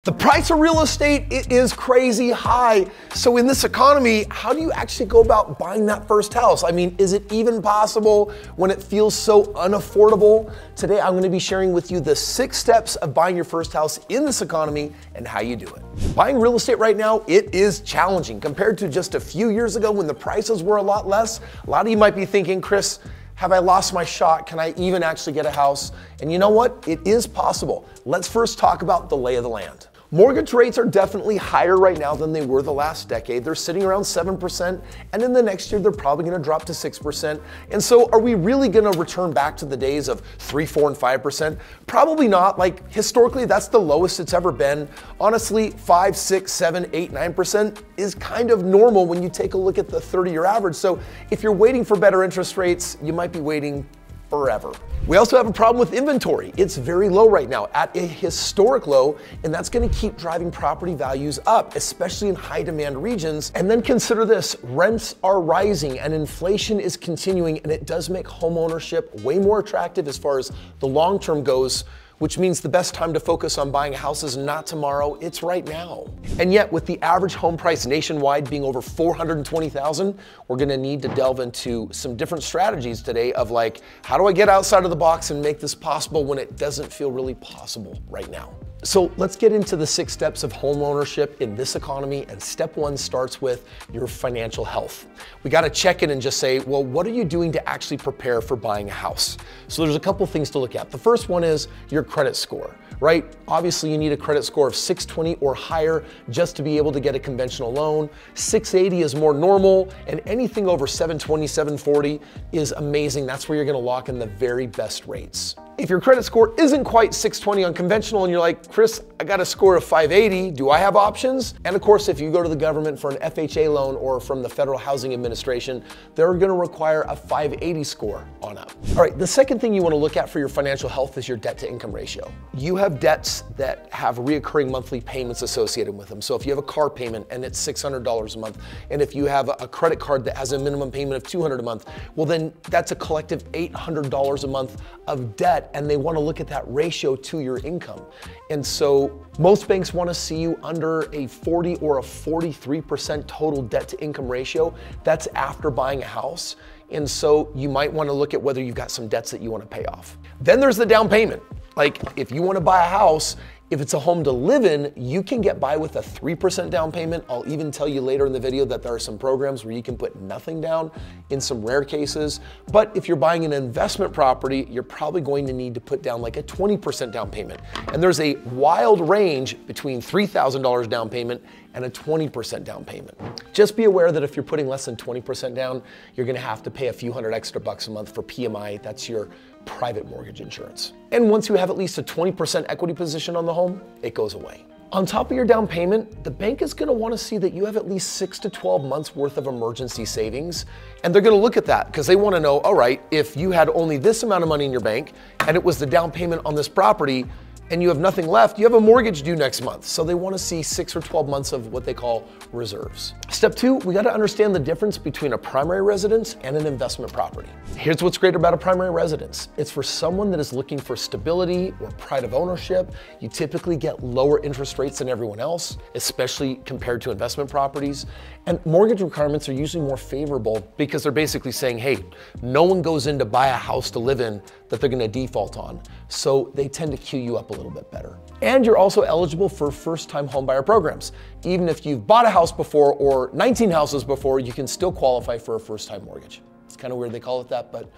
The price of real estate, it is crazy high. So in this economy, how do you actually go about buying that first house? I mean, is it even possible when it feels so unaffordable? Today, I'm gonna be sharing with you the 6 steps of buying your first house in this economy and how you do it. Buying real estate right now, it is challenging compared to just a few years ago when the prices were a lot less. A lot of you might be thinking, Kris, have I lost my shot? Can I even actually get a house? And you know what? It is possible. Let's first talk about the lay of the land. Mortgage rates are definitely higher right now than they were the last decade. They're sitting around 7%, and in the next year, they're probably gonna drop to 6%. And so are we really gonna return back to the days of 3, 4, and 5%? Probably not. Like historically, that's the lowest it's ever been. Honestly, 5, 6, 7, 8, 9% is kind of normal when you take a look at the 30-year average. So if you're waiting for better interest rates, you might be waiting forever. We also have a problem with inventory. It's very low right now, at a historic low, and that's gonna keep driving property values up, especially in high demand regions. And then consider this, rents are rising and inflation is continuing, and it does make home ownership way more attractive as far as the long term goes, which means the best time to focus on buying a house is not tomorrow, it's right now. And yet, with the average home price nationwide being over $420,000, we're gonna need to delve into some different strategies today of like, how do I get outside of the box and make this possible when it doesn't feel really possible right now? So let's get into the 6 steps of home ownership in this economy, and step 1 starts with your financial health. We gotta check in and just say, well, what are you doing to actually prepare for buying a house? So there's a couple things to look at. The first one is your credit score, right? Obviously you need a credit score of 620 or higher just to be able to get a conventional loan. 680 is more normal, and anything over 720, 740 is amazing. That's where you're gonna lock in the very best rates. If your credit score isn't quite 620 on conventional and you're like, Kris, I got a score of 580, do I have options? And of course, if you go to the government for an FHA loan or from the Federal Housing Administration, they're gonna require a 580 score on up. All right, the second thing you wanna look at for your financial health is your debt to income ratio. You have debts that have reoccurring monthly payments associated with them. So if you have a car payment and it's $600 a month, and if you have a credit card that has a minimum payment of $200 a month, well then that's a collective $800 a month of debt, and they want to look at that ratio to your income. And so most banks want to see you under a 40 or a 43% total debt to income ratio. That's after buying a house. And so you might want to look at whether you've got some debts that you want to pay off. Then there's the down payment. Like if you want to buy a house, if it's a home to live in, you can get by with a 3% down payment. I'll even tell you later in the video that there are some programs where you can put nothing down in some rare cases. But if you're buying an investment property, you're probably going to need to put down like a 20% down payment. And there's a wild range between $3,000 down payment and a 20% down payment. Just be aware that if you're putting less than 20% down, you're gonna have to pay a few hundred extra bucks a month for PMI. That's your private mortgage insurance. And once you have at least a 20% equity position on the home, it goes away. On top of your down payment, the bank is gonna wanna see that you have at least 6 to 12 months worth of emergency savings. And they're gonna look at that because they wanna know, all right, if you had only this amount of money in your bank and it was the down payment on this property, and you have nothing left, you have a mortgage due next month. So they wanna see 6 or 12 months of what they call reserves. Step 2, we gotta understand the difference between a primary residence and an investment property. Here's what's great about a primary residence. It's for someone that is looking for stability or pride of ownership. You typically get lower interest rates than everyone else, especially compared to investment properties. And mortgage requirements are usually more favorable because they're basically saying, hey, no one goes in to buy a house to live in that they're gonna default on. So they tend to queue you up a little bit better. And you're also eligible for first-time homebuyer programs. Even if you've bought a house before or 19 houses before, you can still qualify for a first-time mortgage. It's kind of weird they call it that, but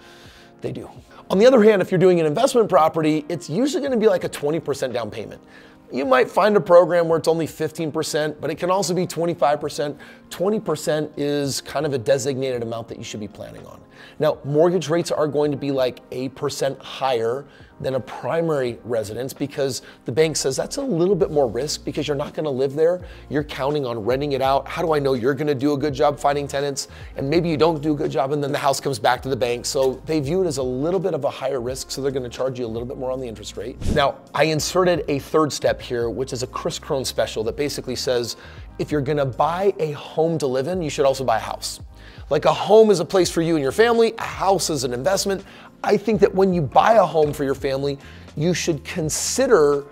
they do. On the other hand, if you're doing an investment property, it's usually gonna be like a 20% down payment. You might find a program where it's only 15%, but it can also be 25%. 20% is kind of a designated amount that you should be planning on. Now, mortgage rates are going to be like 8% higher than a primary residence because the bank says that's a little bit more risk because you're not gonna live there. You're counting on renting it out. How do I know you're gonna do a good job finding tenants? And maybe you don't do a good job and then the house comes back to the bank. So they view it as a little bit of a higher risk, so they're gonna charge you a little bit more on the interest rate. Now, I inserted a third step here, which is a Kris Krohn special that basically says, if you're gonna buy a home to live in, you should also buy a house. Like a home is a place for you and your family, a house is an investment. I think that when you buy a home for your family, you should consider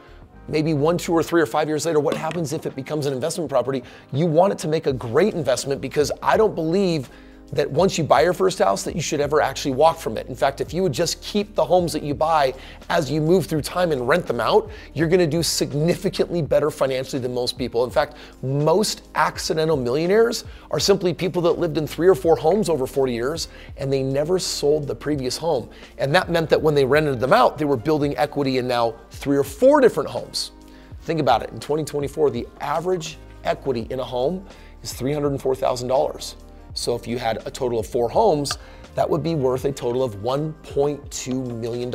maybe 1, 2, or 3 or 5 years later, what happens if it becomes an investment property? You want it to make a great investment, because I don't believe that once you buy your first house that you should ever actually walk from it. In fact, if you would just keep the homes that you buy as you move through time and rent them out, you're gonna do significantly better financially than most people. In fact, most accidental millionaires are simply people that lived in 3 or 4 homes over 40 years and they never sold the previous home. And that meant that when they rented them out, they were building equity in now 3 or 4 different homes. Think about it, in 2024, the average equity in a home is $304,000. So if you had a total of 4 homes, that would be worth a total of $1.2 million,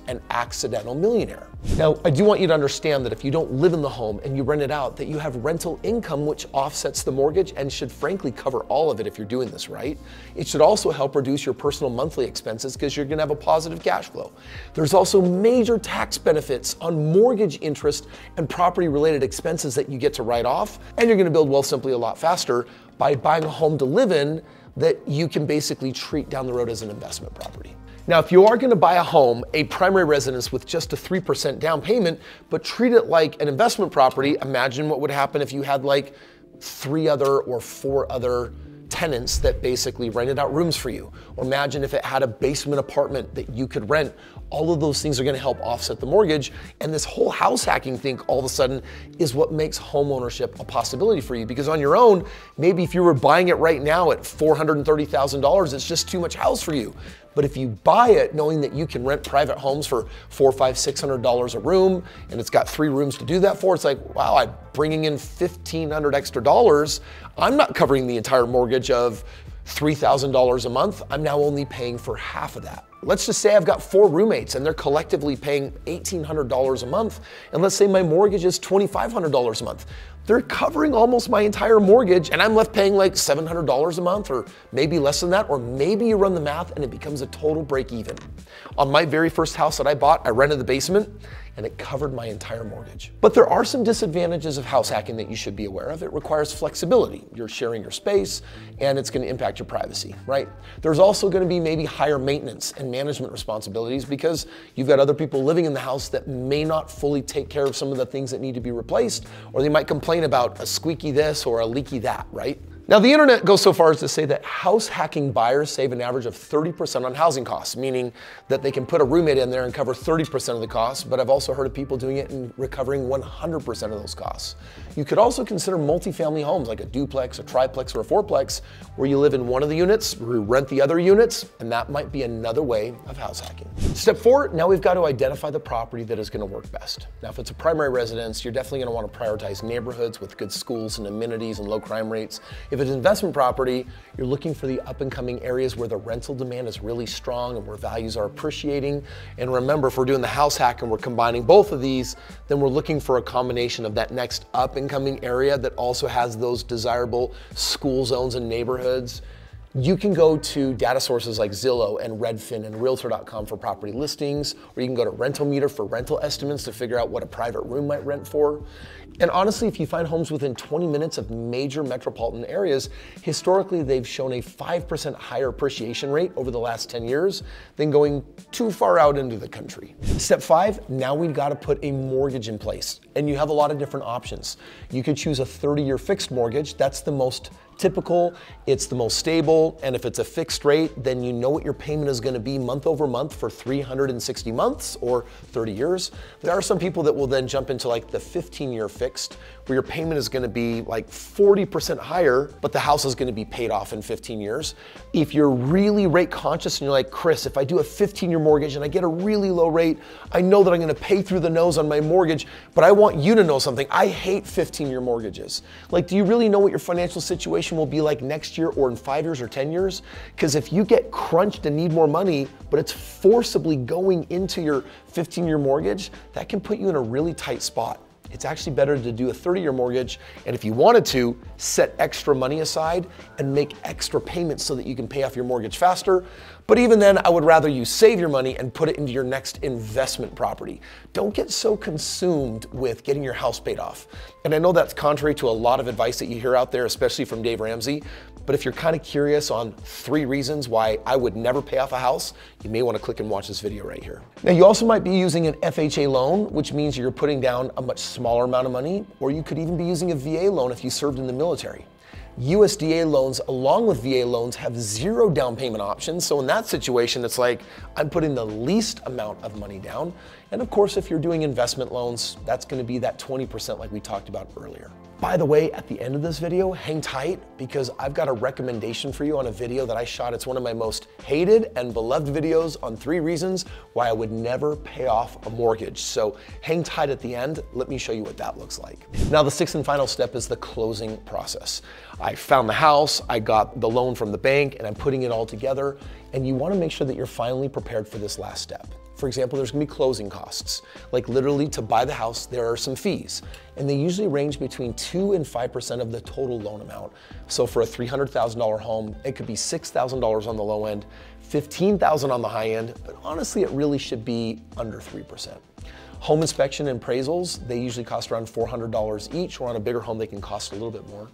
an accidental millionaire. Now, I do want you to understand that if you don't live in the home and you rent it out, that you have rental income which offsets the mortgage and should frankly cover all of it if you're doing this right. It should also help reduce your personal monthly expenses because you're gonna have a positive cash flow. There's also major tax benefits on mortgage interest and property related expenses that you get to write off, and you're gonna build wealth simply a lot faster by buying a home to live in that you can basically treat down the road as an investment property. Now, if you are gonna buy a home, a primary residence with just a 3% down payment, but treat it like an investment property, imagine what would happen if you had like 3 other or 4 other tenants that basically rented out rooms for you. Or imagine if it had a basement apartment that you could rent. All of those things are gonna help offset the mortgage. And this whole house hacking thing all of a sudden is what makes home ownership a possibility for you. Because on your own, maybe if you were buying it right now at $430,000, it's just too much house for you. But if you buy it knowing that you can rent private homes for $400, $500, $600 a room, and it's got 3 rooms to do that for, it's like, wow, I'm bringing in $1,500 extra dollars. I'm not covering the entire mortgage of $3,000 a month. I'm now only paying for half of that. Let's just say I've got 4 roommates and they're collectively paying $1,800 a month. And let's say my mortgage is $2,500 a month. They're covering almost my entire mortgage and I'm left paying like $700 a month, or maybe less than that, or maybe you run the math and it becomes a total break even. On my very first house that I bought, I rented the basement and it covered my entire mortgage. But there are some disadvantages of house hacking that you should be aware of. It requires flexibility. You're sharing your space and it's gonna impact your privacy, right? There's also gonna be maybe higher maintenance and management responsibilities because you've got other people living in the house that may not fully take care of some of the things that need to be replaced, or they might complain about a squeaky this or a leaky that, right? Now, the internet goes so far as to say that house hacking buyers save an average of 30% on housing costs, meaning that they can put a roommate in there and cover 30% of the costs, but I've also heard of people doing it and recovering 100% of those costs. You could also consider multifamily homes like a duplex, a triplex, or a fourplex, where you live in one of the units, rent the other units, and that might be another way of house hacking. Step 4, now we've got to identify the property that is going to work best. Now, if it's a primary residence, you're definitely going to want to prioritize neighborhoods with good schools and amenities and low crime rates. If it's investment property, you're looking for the up and coming areas where the rental demand is really strong and where values are appreciating. And remember, if we're doing the house hack and we're combining both of these, then we're looking for a combination of that next up and coming area that also has those desirable school zones and neighborhoods. You can go to data sources like Zillow and Redfin and Realtor.com for property listings, or you can go to Rental Meter for rental estimates to figure out what a private room might rent for. And honestly, if you find homes within 20 minutes of major metropolitan areas, historically they've shown a 5% higher appreciation rate over the last 10 years than going too far out into the country. Step 5, now we've got to put a mortgage in place. And you have a lot of different options. You could choose a 30-year fixed mortgage. That's the most typical, it's the most stable, and if it's a fixed rate, then you know what your payment is going to be month over month for 360 months or 30 years. There are some people that will then jump into like the 15-year fixed, where your payment is going to be like 40% higher, but the house is going to be paid off in 15 years. If you're really rate conscious and you're like, Kris, if I do a 15-year mortgage and I get a really low rate, I know that I'm going to pay through the nose on my mortgage, but I want you to know something. I hate 15-year mortgages. Like, do you really know what your financial situation will be like next year or in 5 years or 10 years? Because if you get crunched and need more money, but it's forcibly going into your 15-year mortgage, that can put you in a really tight spot. It's actually better to do a 30-year mortgage, and if you wanted to, set extra money aside and make extra payments so that you can pay off your mortgage faster. But even then, I would rather you save your money and put it into your next investment property. Don't get so consumed with getting your house paid off. And I know that's contrary to a lot of advice that you hear out there, especially from Dave Ramsey, But if you're kind of curious on 3 reasons why I would never pay off a house, you may want to click and watch this video right here. Now, you also might be using an FHA loan, which means you're putting down a much smaller amount of money, or you could even be using a VA loan if you served in the military. USDA loans, along with VA loans, have 0 down payment options. So in that situation, it's like I'm putting the least amount of money down. And of course, if you're doing investment loans, that's going to be that 20% like we talked about earlier. By the way, at the end of this video, hang tight because I've got a recommendation for you on a video that I shot. It's one of my most hated and beloved videos on 3 reasons why I would never pay off a mortgage. So hang tight at the end. Let me show you what that looks like. Now, the 6th and final step is the closing process. I found the house, I got the loan from the bank, and I'm putting it all together. And you want to make sure that you're finally prepared for this last step. For example, there's gonna be closing costs. Like literally to buy the house, there are some fees. And they usually range between 2 and 5% of the total loan amount. So for a $300,000 home, it could be $6,000 on the low end, $15,000 on the high end, but honestly, it really should be under 3%. Home inspection and appraisals, they usually cost around $400 each, or on a bigger home, they can cost a little bit more.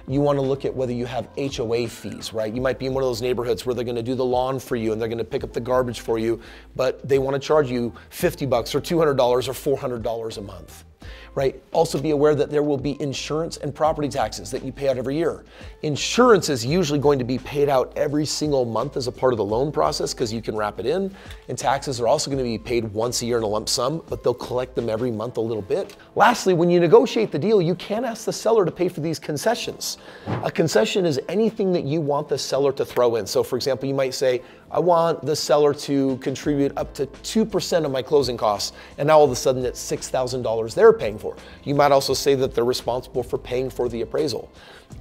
You want to look at whether you have HOA fees, right? You might be in one of those neighborhoods where they're going to do the lawn for you and they're going to pick up the garbage for you, but they want to charge you $50 or $200 or $400 a month. Right? Also be aware that there will be insurance and property taxes that you pay out every year. Insurance is usually going to be paid out every single month as a part of the loan process because you can wrap it in. And taxes are also going to be paid once a year in a lump sum, but they'll collect them every month a little bit. Lastly, when you negotiate the deal, you can ask the seller to pay for these concessions. A concession is anything that you want the seller to throw in. So for example, you might say, I want the seller to contribute up to 2% of my closing costs. And now all of a sudden it's $6,000 they're paying for. You might also say that they're responsible for paying for the appraisal.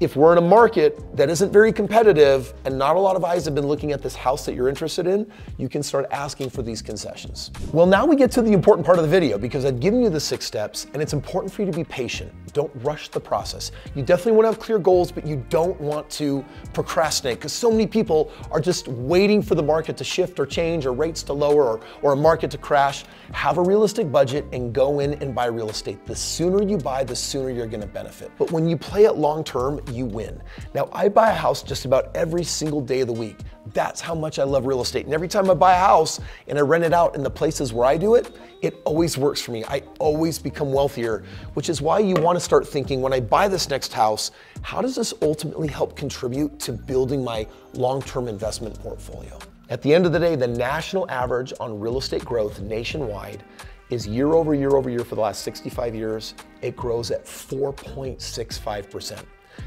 If we're in a market that isn't very competitive and not a lot of eyes have been looking at this house that you're interested in, you can start asking for these concessions. Well, now we get to the important part of the video because I've given you the 6 steps and it's important for you to be patient. Don't rush the process. You definitely want to have clear goals, but you don't want to procrastinate because so many people are just waiting for the market to shift or change or rates to lower or a market to crash. Have a realistic budget and go in and buy real estate. The sooner you buy, the sooner you're going to benefit. But when you play it long term, you win. Now, I buy a house just about every single day of the week. That's how much I love real estate. And every time I buy a house and I rent it out in the places where I do it, it always works for me. I always become wealthier, which is why you want to start thinking, when I buy this next house, how does this ultimately help contribute to building my long-term investment portfolio? At the end of the day, the national average on real estate growth nationwide is year over year over year for the last 65 years. It grows at 4.65%.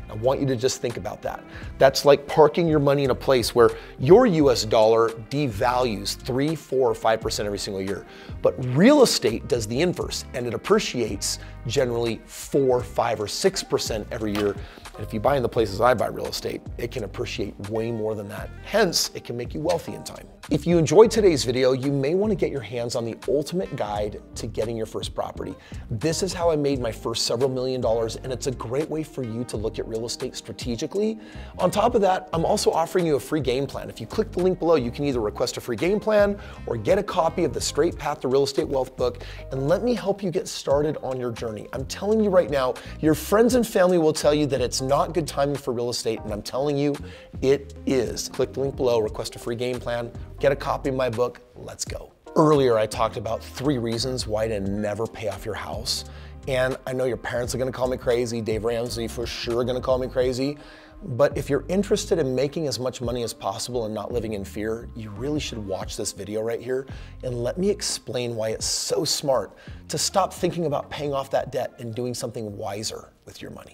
I want you to just think about that. That's like parking your money in a place where your US dollar devalues 3, 4, or 5% every single year. But real estate does the inverse and it appreciates generally 4, 5, or 6% every year. And if you buy in the places I buy real estate, it can appreciate way more than that. Hence, it can make you wealthy in time. If you enjoyed today's video, you may want to get your hands on the ultimate guide to getting your first property. This is how I made my first several $1,000,000, and it's a great way for you to look at real estate strategically. On top of that, I'm also offering you a free game plan. If you click the link below, you can either request a free game plan or get a copy of the Straight Path to Real Estate Wealth book, and let me help you get started on your journey. I'm telling you right now, your friends and family will tell you that it's not good timing for real estate, and I'm telling you, it is. Click the link below, request a free game plan, get a copy of my book, let's go. Earlier, I talked about 3 reasons why to never pay off your house. And I know your parents are gonna call me crazy, Dave Ramsey for sure gonna call me crazy. But if you're interested in making as much money as possible and not living in fear, you really should watch this video right here and let me explain why it's so smart to stop thinking about paying off that debt and doing something wiser with your money.